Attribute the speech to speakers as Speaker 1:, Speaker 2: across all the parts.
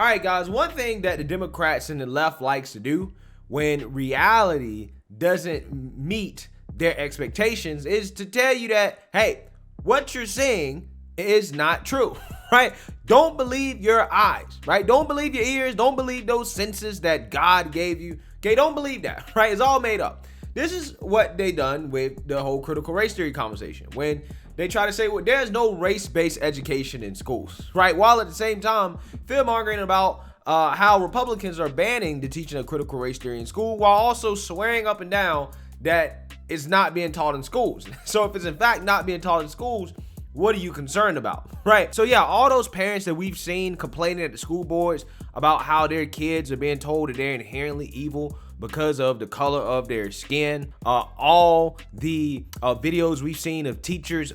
Speaker 1: All right, guys, one thing that the Democrats and the left likes to do when reality doesn't meet their expectations is to tell you that, hey, what you're seeing is not true, right? Don't believe your eyes, right? Don't believe your ears. Don't believe those senses that God gave you. Okay, don't believe that, right? It's all made up. This is what they done with the whole critical race theory conversation. When they try to say, well, there's no race-based education in schools, right? While at the same time, fear-mongering about how Republicans are banning the teaching of critical race theory in school, while also swearing up and down that it's not being taught in schools. So if it's in fact not being taught in schools, what are you concerned about, right? So yeah, all those parents that we've seen complaining at the school boards about how their kids are being told that they're inherently evil because of the color of their skin, all the videos we've seen of teachers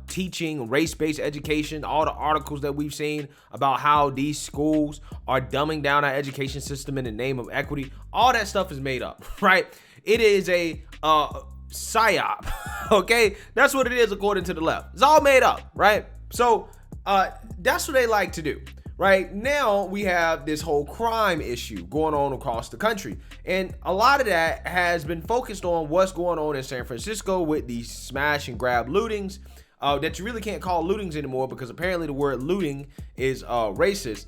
Speaker 1: teaching race-based education, all the articles that we've seen about how these schools are dumbing down our education system in the name of equity, all that stuff is made up, right? It is a psyop, okay? That's what it is according to the left. It's all made up, right? So that's what they like to do. Right now, we have this whole crime issue going on across the country. And a lot of that has been focused on what's going on in San Francisco with these smash and grab lootings that you really can't call lootings anymore because apparently the word looting is racist.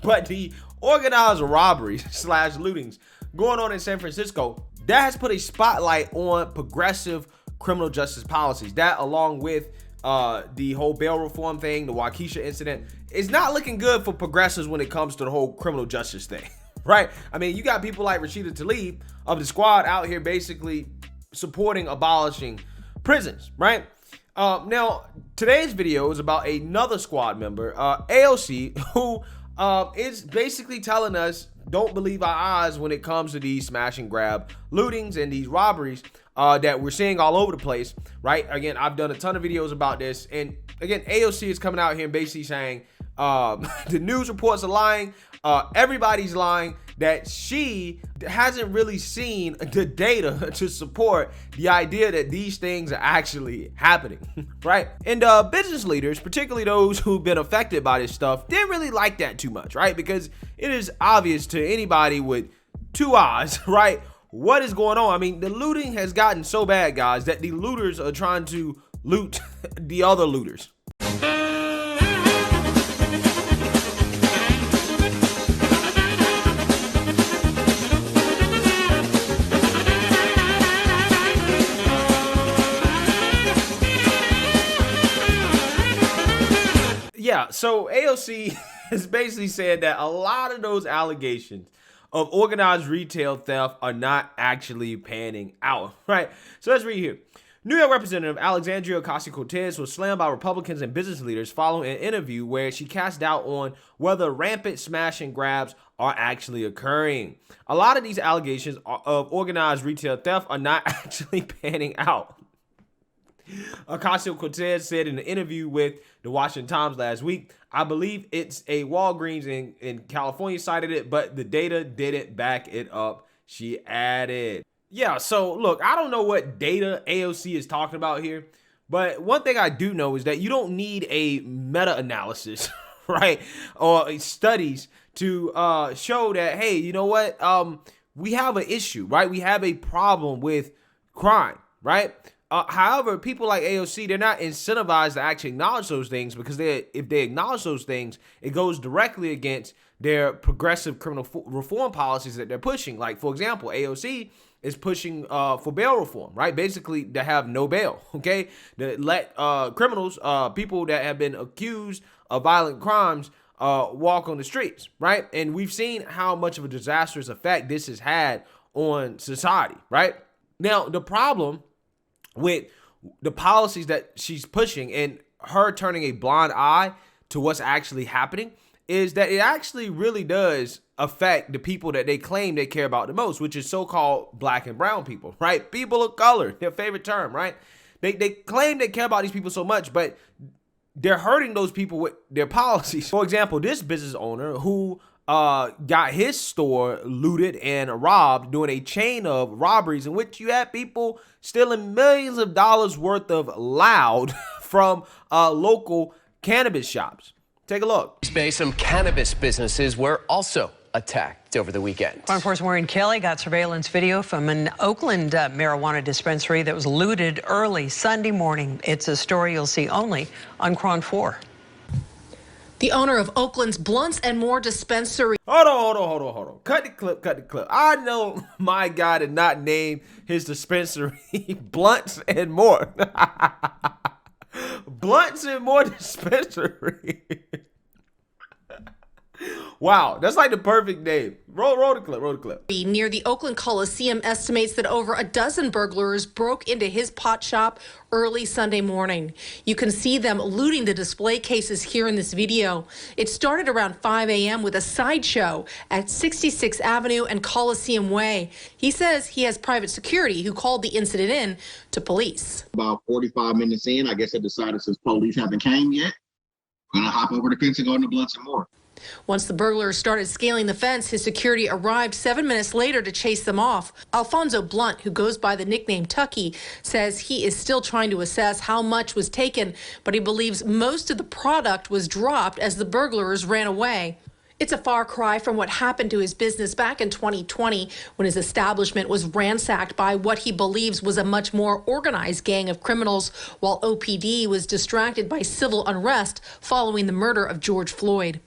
Speaker 1: But the organized robberies / lootings going on in San Francisco, that has put a spotlight on progressive criminal justice policies. That, along with the whole bail reform thing, the Waukesha incident, is not looking good for progressives when it comes to the whole criminal justice thing, right? I mean, you got people like Rashida Tlaib of the Squad out here basically supporting abolishing prisons, right? Now, today's video is about another Squad member, AOC, who is basically telling us, don't believe our eyes when it comes to these smash and grab lootings and these robberies that we're seeing all over the place, right? Again, I've done a ton of videos about this. And again, AOC is coming out here and basically saying the news reports are lying. Everybody's lying, that she hasn't really seen the data to support the idea that these things are actually happening, right? And business leaders, particularly those who've been affected by this stuff, didn't really like that too much, right? Because it is obvious to anybody with two eyes, right, what is going on. I mean, the looting has gotten so bad, guys, that the looters are trying to loot the other looters. Yeah, so AOC has basically said that a lot of those allegations of organized retail theft are not actually panning out, right? So let's read here. New York Representative Alexandria Ocasio-Cortez was slammed by Republicans and business leaders following an interview where she cast doubt on whether rampant smash and grabs are actually occurring. A lot of these allegations of organized retail theft are not actually panning out. Ocasio-Cortez said in an interview with the Washington Times last week, I believe it's a Walgreens in California cited it, but the data didn't back it up, she added. Yeah, so look, I don't know what data AOC is talking about here, but one thing I do know is that you don't need a meta-analysis, right, or studies to show that, hey, you know what, we have an issue, right? We have a problem with crime, right? However, people like AOC, they're not incentivized to actually acknowledge those things because if they acknowledge those things, it goes directly against their progressive criminal reform policies that they're pushing. Like, for example, AOC is pushing for bail reform, right? Basically, to have no bail, okay? To let criminals, people that have been accused of violent crimes, walk on the streets, right? And we've seen how much of a disastrous effect this has had on society, right? Now, the problem with the policies that she's pushing and her turning a blind eye to what's actually happening is that it actually really does affect the people that they claim they care about the most, which is so-called black and brown people, right? People of color, their favorite term, right? They claim they care about these people so much, but they're hurting those people with their policies. For example, this business owner who got his store looted and robbed during a chain of robberies in which you had people stealing millions of dollars worth of loud from local cannabis shops. Take a look.
Speaker 2: Some cannabis businesses were also attacked over the weekend.
Speaker 3: Law enforcement Maureen Kelly got surveillance video from an Oakland marijuana dispensary that was looted early Sunday morning. It's a story you'll see only on Cron 4.
Speaker 4: The owner of Oakland's Blunts and More dispensary.
Speaker 1: Hold on. Cut the clip. I know my guy did not name his dispensary Blunts and More. Blunts and More dispensary. Wow, that's like the perfect name. Roll the clip.
Speaker 4: Near the Oakland Coliseum estimates that over a dozen burglars broke into his pot shop early Sunday morning. You can see them looting the display cases here in this video. It started around 5 a.m. with a sideshow at 66th Avenue and Coliseum Way. He says he has private security who called the incident in to police.
Speaker 5: About 45 minutes in, I guess they decided since police haven't came yet, we're gonna hop over the fence and go into Blunts and More.
Speaker 4: Once the burglars started scaling the fence, his security arrived 7 minutes later to chase them off. Alfonso Blunt, who goes by the nickname Tucky, says he is still trying to assess how much was taken, but he believes most of the product was dropped as the burglars ran away. It's a far cry from what happened to his business back in 2020 when his establishment was ransacked by what he believes was a much more organized gang of criminals, while OPD was distracted by civil unrest following the murder of George Floyd.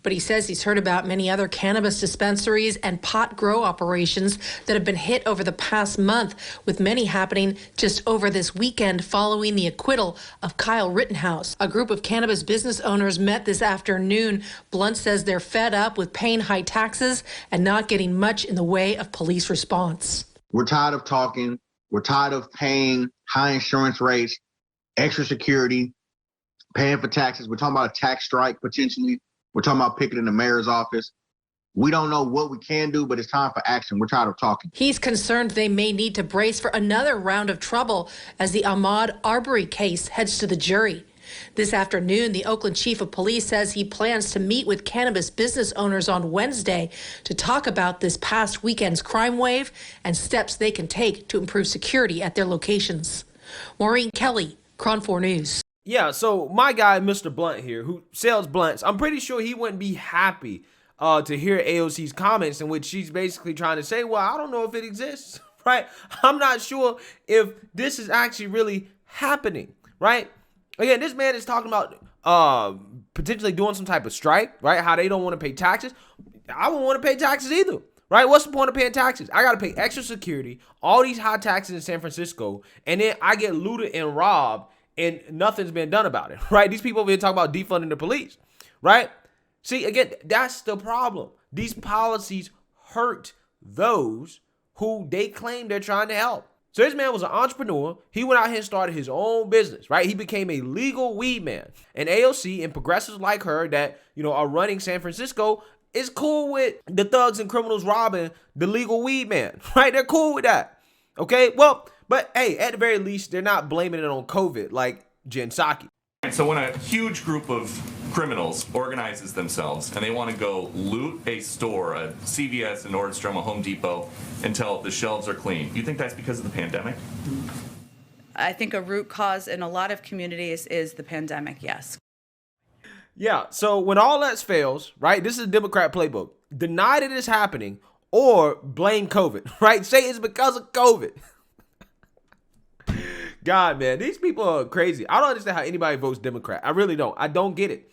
Speaker 4: But he says he's heard about many other cannabis dispensaries and pot grow operations that have been hit over the past month, with many happening just over this weekend following the acquittal of Kyle Rittenhouse. A group of cannabis business owners met this afternoon. Blunt says they're fed up with paying high taxes and not getting much in the way of police response.
Speaker 5: We're tired of talking. We're tired of paying high insurance rates, extra security, paying for taxes. We're talking about a tax strike potentially. We're talking about picketing the mayor's office. We don't know what we can do, but it's time for action. We're tired of talking.
Speaker 4: He's concerned they may need to brace for another round of trouble as the Ahmaud Arbery case heads to the jury. This afternoon, the Oakland chief of police says he plans to meet with cannabis business owners on Wednesday to talk about this past weekend's crime wave and steps they can take to improve security at their locations. Maureen Kelly, Cron 4 News.
Speaker 1: Yeah, so my guy, Mr. Blunt here, who sells blunts, I'm pretty sure he wouldn't be happy to hear AOC's comments in which she's basically trying to say, well, I don't know if it exists, right? I'm not sure if this is actually really happening, right? Again, this man is talking about potentially doing some type of strike, right? How they don't want to pay taxes. I wouldn't want to pay taxes either, right? What's the point of paying taxes? I got to pay extra security, all these high taxes in San Francisco, and then I get looted and robbed, and nothing's been done about it, right? These people over here talking about defunding the police, right? See, again, that's the problem. These policies hurt those who they claim they're trying to help. So this man was an entrepreneur. He went out here and started his own business, right? He became a legal weed man. And AOC and progressives like her that, you know, are running San Francisco is cool with the thugs and criminals robbing the legal weed man, right? They're cool with that, okay? Well, but hey, at the very least, they're not blaming it on COVID like Jen Psaki.
Speaker 6: So when a huge group of criminals organizes themselves and they want to go loot a store, a CVS, a Nordstrom, a Home Depot, until the shelves are clean, you think that's because of the pandemic?
Speaker 7: I think a root cause in a lot of communities is the pandemic, yes.
Speaker 1: Yeah, so when all else fails, right, this is a Democrat playbook. Deny that it's happening or blame COVID, right? Say it's because of COVID. God, man, these people are crazy. I don't understand how anybody votes Democrat. I really don't. I don't get it.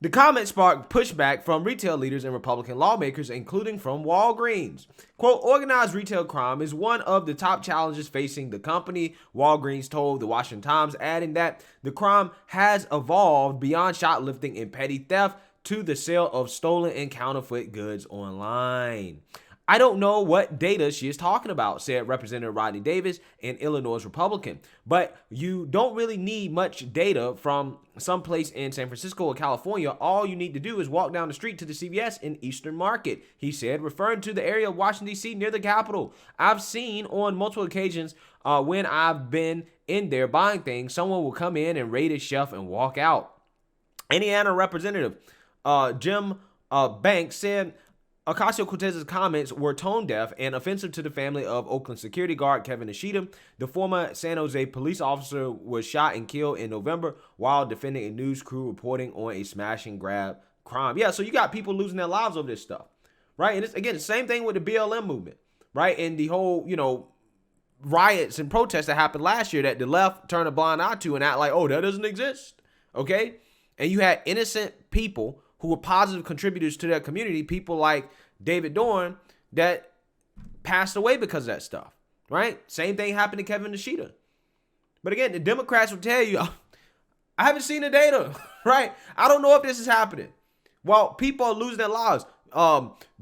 Speaker 1: The comment sparked pushback from retail leaders and Republican lawmakers, including from Walgreens. Quote, organized retail crime is one of the top challenges facing the company, Walgreens told the Washington Times, adding that the crime has evolved beyond shoplifting and petty theft to the sale of stolen and counterfeit goods online. I don't know what data she is talking about, said Representative Rodney Davis, an Illinois Republican. But you don't really need much data from someplace in San Francisco or California. All you need to do is walk down the street to the CVS in Eastern Market, he said, referring to the area of Washington, D.C. near the Capitol. I've seen on multiple occasions when I've been in there buying things, someone will come in and raid a shelf and walk out. Indiana Representative Jim Banks said, Ocasio-Cortez's comments were tone deaf and offensive to the family of Oakland security guard Kevin Nishida. The former San Jose police officer was shot and killed in November while defending a news crew reporting on a smash and grab crime. Yeah, so you got people losing their lives over this stuff, right? And it's, again, the same thing with the BLM movement, right? And the whole, riots and protests that happened last year that the left turned a blind eye to and act like, oh, that doesn't exist, okay? And you had innocent people who were positive contributors to their community, people like David Dorn, that passed away because of that stuff, right? Same thing happened to Kevin Nishida. But again, the Democrats will tell you, I haven't seen the data, right? I don't know if this is happening. While people are losing their lives,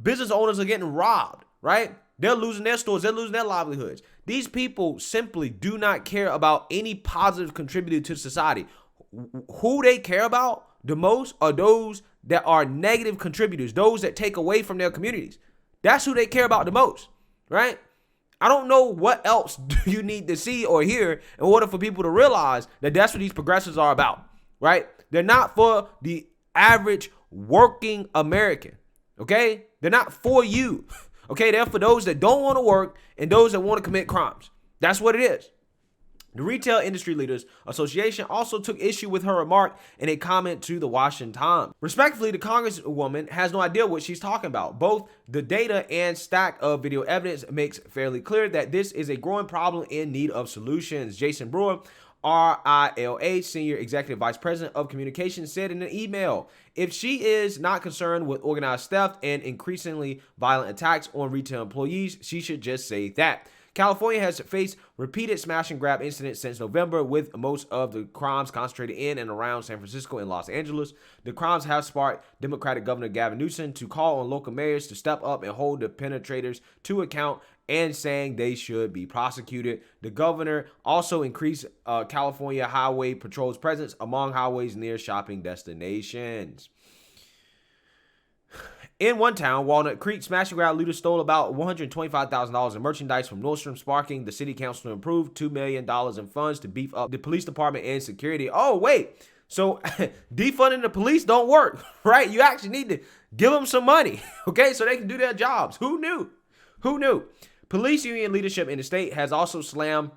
Speaker 1: business owners are getting robbed, right? They're losing their stores, they're losing their livelihoods. These people simply do not care about any positive contributor to society. Who they care about the most are those that are negative contributors, those that take away from their communities. That's who they care about the most, right? I don't know what else do you need to see or hear in order for people to realize that that's what these progressives are about, right? They're not for the average working American, okay? They're not for you, okay? They're for those that don't want to work and those that want to commit crimes. That's what it is. The Retail Industry Leaders Association also took issue with her remark in a comment to the Washington Times. Respectfully, the Congresswoman has no idea what she's talking about. Both the data and stack of video evidence makes fairly clear that this is a growing problem in need of solutions. Jason Brewer, RILA Senior Executive Vice President of Communications, said in an email, if she is not concerned with organized theft and increasingly violent attacks on retail employees, she should just say that. California has faced repeated smash and grab incidents since November, with most of the crimes concentrated in and around San Francisco and Los Angeles. The crimes have sparked Democratic Governor Gavin Newsom to call on local mayors to step up and hold the perpetrators to account, and saying they should be prosecuted. The governor also increased California Highway Patrol's presence among highways near shopping destinations. In one town, Walnut Creek, smash and grab looters stole about $125,000 in merchandise from Nordstrom, sparking the city council to approve $2 million in funds to beef up the police department and security. Oh, wait. So defunding the police don't work, right? You actually need to give them some money, okay, so they can do their jobs. Who knew? Who knew? Police union leadership in the state has also slammed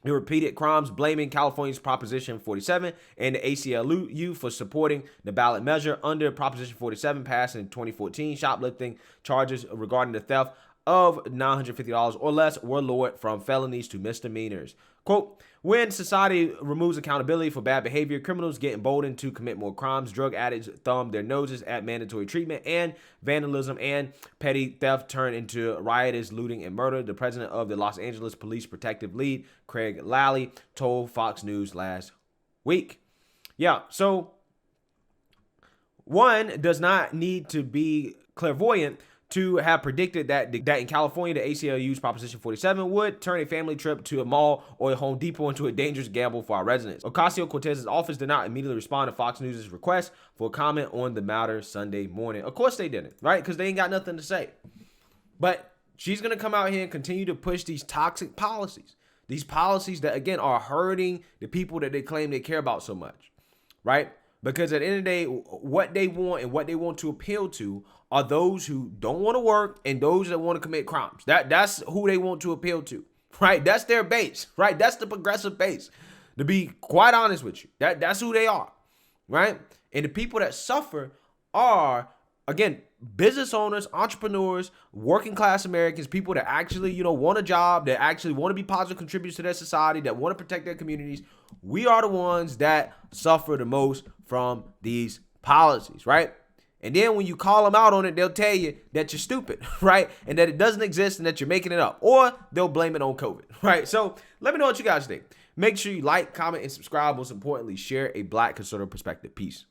Speaker 1: the repeated crimes, blaming California's Proposition 47 and the ACLU for supporting the ballot measure under Proposition 47 passed in 2014. Shoplifting charges regarding the theft of $950 or less were lowered from felonies to misdemeanors. Quote, when society removes accountability for bad behavior, criminals get emboldened to commit more crimes. Drug addicts thumb their noses at mandatory treatment, and vandalism and petty theft turn into riotous looting and murder. The president of the Los Angeles Police Protective League, Craig Lally, told Fox News last week. Yeah, so one does not need to be clairvoyant to have predicted that in California, the ACLU's Proposition 47 would turn a family trip to a mall or a Home Depot into a dangerous gamble for our residents. Ocasio-Cortez's office did not immediately respond to Fox News' request for a comment on the matter Sunday morning. Of course they didn't, right? Because they ain't got nothing to say. But she's going to come out here and continue to push these toxic policies. These policies that, again, are hurting the people that they claim they care about so much, right? Because at the end of the day, what they want and what they want to appeal to are those who don't want to work and those that want to commit crimes. That's who they want to appeal to, right? That's their base, right? That's the progressive base. To be quite honest with you, that's who they are, right? And the people that suffer are, again, business owners, entrepreneurs, working class Americans, people that actually, want a job, that actually want to be positive contributors to their society, that want to protect their communities. We are the ones that suffer the most from these policies, right? And then when you call them out on it, they'll tell you that you're stupid, right? And that it doesn't exist and that you're making it up. Or they'll blame it on COVID, right? So let me know what you guys think. Make sure you like, comment, and subscribe. Most importantly, share a Black conservative perspective. Peace.